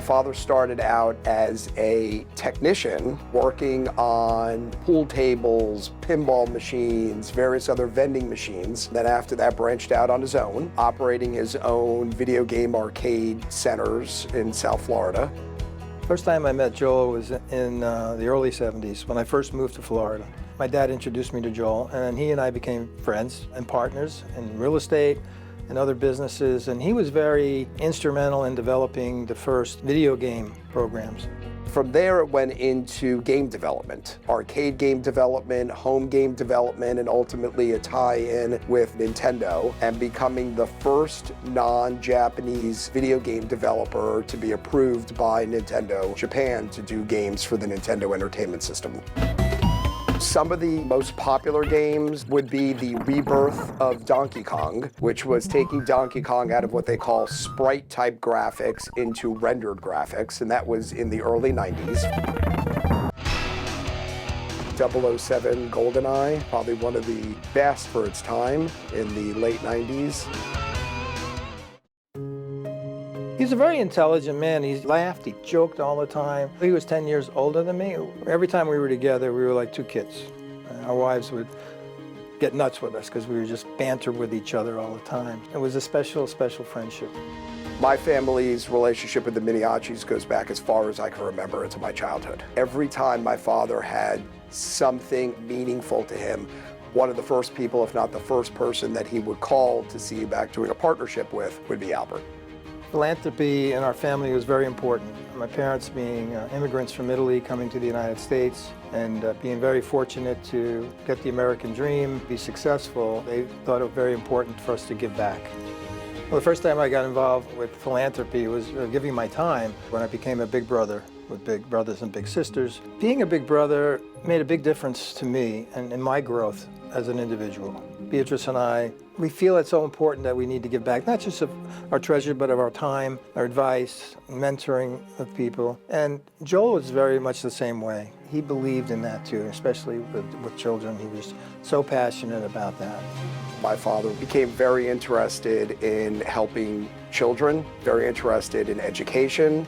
My father started out as a technician working on pool tables, pinball machines, various other vending machines. Then after that branched out on his own, operating his own video game arcade centers in South Florida. First time I met Joel was in the early 70s when I first moved to Florida. My dad introduced me to Joel, and he and I became friends and partners in real estate and other businesses, and he was very instrumental in developing the first video game programs. From there, it went into game development, arcade game development, home game development, and ultimately a tie-in with Nintendo, and becoming the first non-Japanese video game developer to be approved by Nintendo Japan to do games for the Nintendo Entertainment System. Some of the most popular games would be the rebirth of Donkey Kong, which was taking Donkey Kong out of what they call sprite-type graphics into rendered graphics, and that was in the early 90s. 007 GoldenEye, probably one of the best for its time in the late 90s. He's a very intelligent man. He laughed, he joked all the time. He was 10 years older than me. Every time we were together, we were like two kids. Our wives would get nuts with us because we were just banter with each other all the time. It was a special, special friendship. My family's relationship with the Miniacis goes back as far as I can remember into my childhood. Every time my father had something meaningful to him, one of the first people, if not the first person that he would call to see about doing a partnership with would be Albert. Philanthropy in our family was very important. My parents being immigrants from Italy coming to the United States and being very fortunate to get the American dream, be successful, they thought it was very important for us to give back. Well, the first time I got involved with philanthropy was giving my time when I became a big brother with big brothers and big sisters. Being a big brother made a big difference to me and in my growth as an individual. Beatrice and I, we feel it's so important that we need to give back, not just of our treasure, but of our time, our advice, mentoring of people. And Joel was very much the same way. He believed in that too, especially with children. He was so passionate about that. My father became very interested in helping children, very interested in education.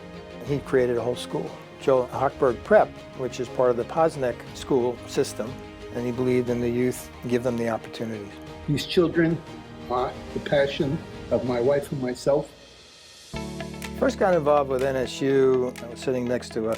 He created a whole school, Joel Hochberg Prep, which is part of the Posnick school system. And he believed in the youth, give them the opportunities. These children are the passion of my wife and myself. First got involved with NSU. I was sitting next to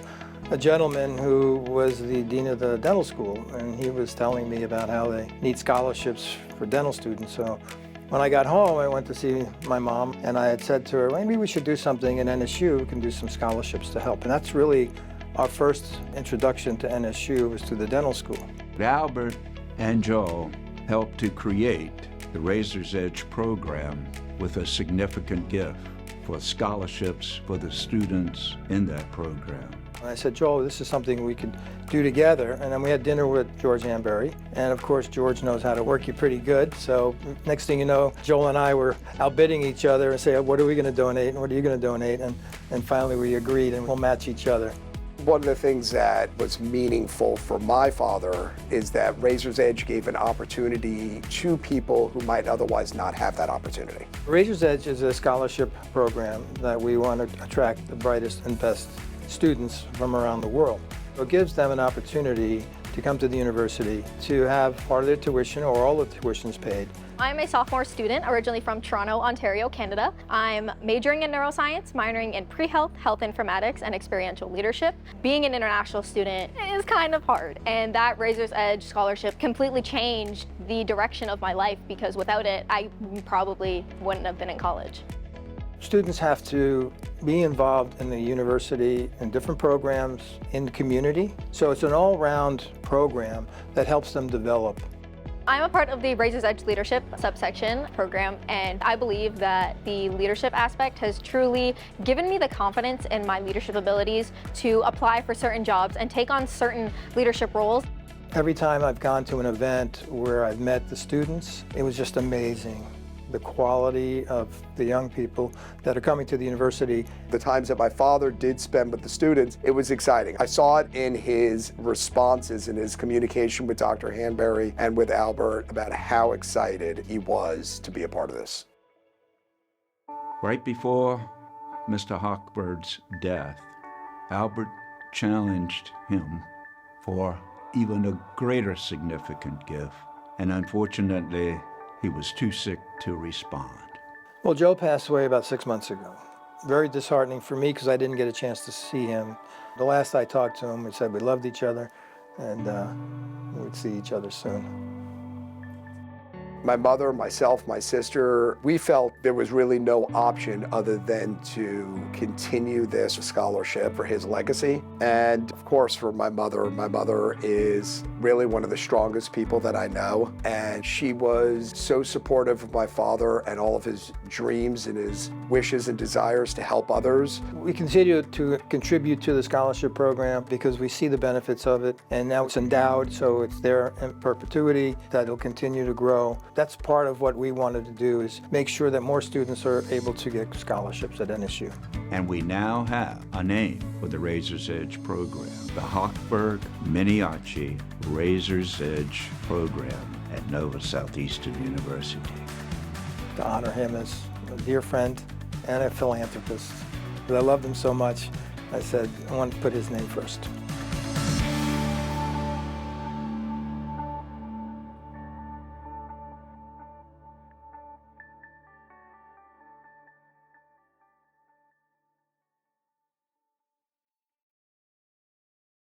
a gentleman who was the dean of the dental school, and he was telling me about how they need scholarships for dental students. So when I got home, I went to see my mom, and I had said to her, maybe we should do something in NSU. We can do some scholarships to help. And that's really our first introduction to NSU was to the dental school. Albert and Joel helped to create the Razor's Edge program with a significant gift for scholarships for the students in that program. And I said, Joel, this is something we could do together. And then we had dinner with George Hanbury. And of course, George knows how to work you pretty good. So next thing you know, Joel and I were outbidding each other and say, what are we going to donate and what are you going to donate? And finally we agreed and we'll match each other. One of the things that was meaningful for my father is that Razor's Edge gave an opportunity to people who might otherwise not have that opportunity. Razor's Edge is a scholarship program that we want to attract the brightest and best students from around the world. It gives them an opportunity to come to the university to have part of their tuition or all the tuitions paid. I'm a sophomore student, originally from Toronto, Ontario, Canada. I'm majoring in neuroscience, minoring in pre-health, health informatics, and experiential leadership. Being an international student is kind of hard, and that Razor's Edge scholarship completely changed the direction of my life because without it, I probably wouldn't have been in college. Students have to be involved in the university in different programs, in the community. So it's an all-round program that helps them develop. I'm a part of the Razor's Edge Leadership subsection program, and I believe that the leadership aspect has truly given me the confidence in my leadership abilities to apply for certain jobs and take on certain leadership roles. Every time I've gone to an event where I've met the students, it was just amazing. The quality of the young people that are coming to the university. The times that my father did spend with the students, it was exciting. I saw it in his responses, in his communication with Dr. Hanbury and with Albert about how excited he was to be a part of this. Right before Mr. Hochberg's death, Albert challenged him for even a greater significant gift, and unfortunately, he was too sick to respond. Well, Joe passed away about 6 months ago. Very disheartening for me because I didn't get a chance to see him. The last I talked to him, we said we loved each other and we'd see each other soon. My mother, myself, my sister, we felt there was really no option other than to continue this scholarship for his legacy. And of course, for my mother is really one of the strongest people that I know. And she was so supportive of my father and all of his dreams and his wishes and desires to help others. We continue to contribute to the scholarship program because we see the benefits of it. And now it's endowed, so it's there in perpetuity, that it'll continue to grow. That's part of what we wanted to do, is make sure that more students are able to get scholarships at NSU. And we now have a name for the Razor's Edge program, the Hochberg Miniaci Razor's Edge program at Nova Southeastern University. To honor him as a dear friend and a philanthropist. Because I loved him so much, I said I wanted to put his name first.